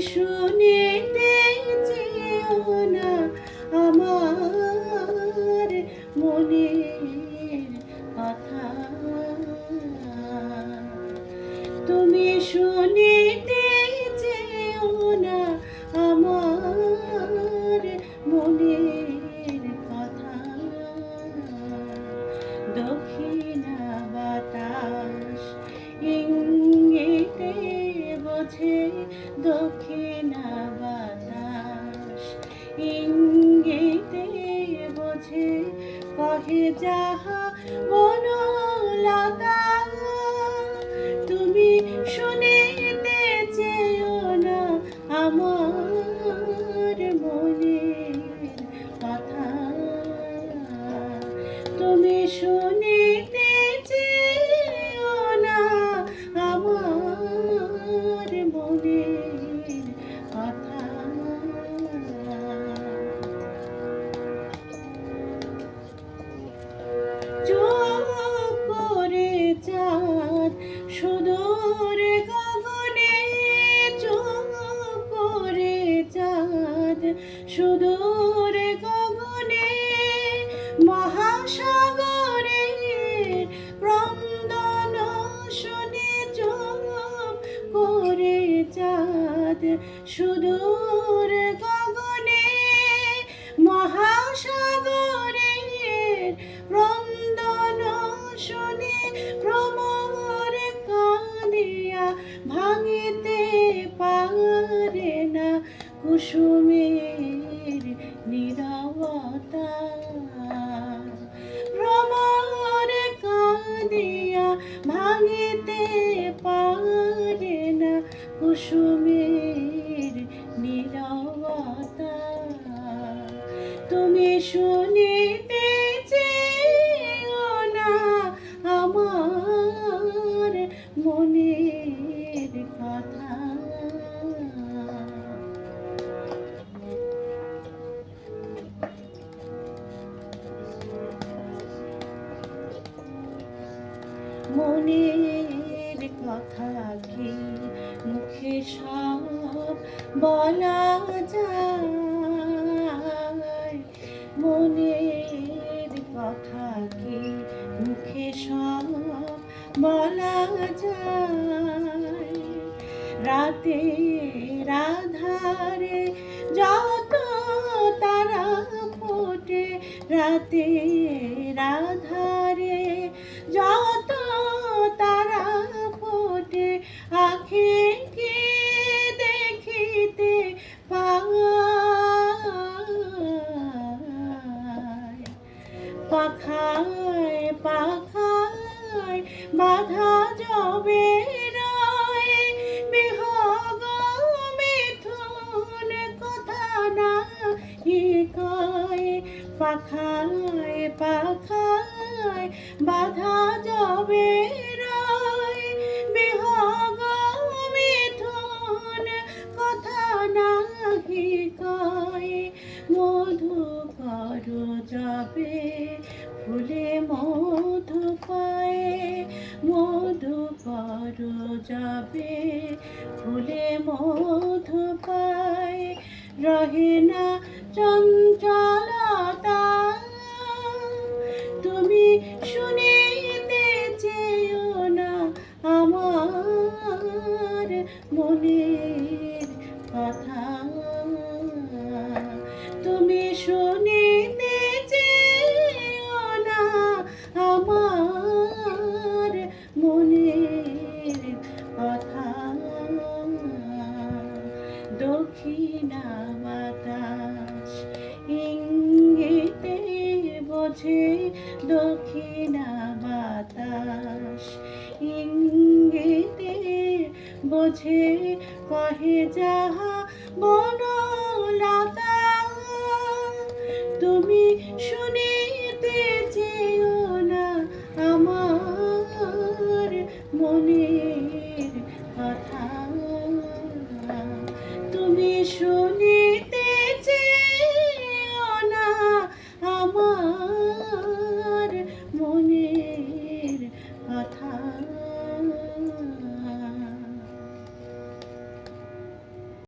শুনিতে চেও না আমার মনের কথা। তুমি শুনিতে চেও না আমার মনের কথা। দক্ষিণা বাতাস ইঙ্গিতে বোঝে, দক্ষিণা বাতাস ইঙ্গিতে বোঝে, কহে যাহা বনলতা। তুমি শুনিতে চেও না আমার মনের কথা। তুমি শুনিতে চেও না আমার মনের কথা। চুপ করে চাঁদ সুদূর গগনে, চুপ করে চাঁদ সুদূর গগনে, মহাসাগরের ক্রন্দন শুনে, চুপ করে চাঁদ সুদূর গগনে, মহাসাগরের ক্রন্দন শুনে, ভ্রমর কাঁদিয়া ভাঙিতে পারে না কুসুমের নীরবতা। ভ্রমর কাঁদিয়া ভাঙিতে পারে না কুসুমের নীরবতা। তুমি শুনিতে চেও না আমার মনের কথা। মনের কথা কি মুখে সব বলা যায়? মনের কথা কি মুখে সব বলা যায়? রাতের আঁধারে যত তারা ফোটে, রাতের আঁধারে যত তারা ফোটে, আঁখি কি দেখিতে পায়? পাখায় পাখায় বাধা যবে রয়, বিহগ মিথুন কথা নাহি কয়। পাখায় পাখায় বাধা যবে রয়, বিহগ মিথুন কথা নাহি কয়। মধুকর যবে ফুলে মধু পায়, মধুকর যবে ফুলে মধু পায়, রহে না চঞ্চলতা। তুমি শুনিতে চেও না আমার মনের কথা। তুমি শুনিতে চেও না আমার মনের কথা। দক্ষিণা বাতাস ইঙ্গিতে বোঝে, দক্ষিণা বাতাস ইঙ্গিতে বোঝে, কহে যাহা বনলতা। তুমি শুনিতে চেও না আমার মনের কথা। তুমি শুনিতে চেও না আমার মনের কথা।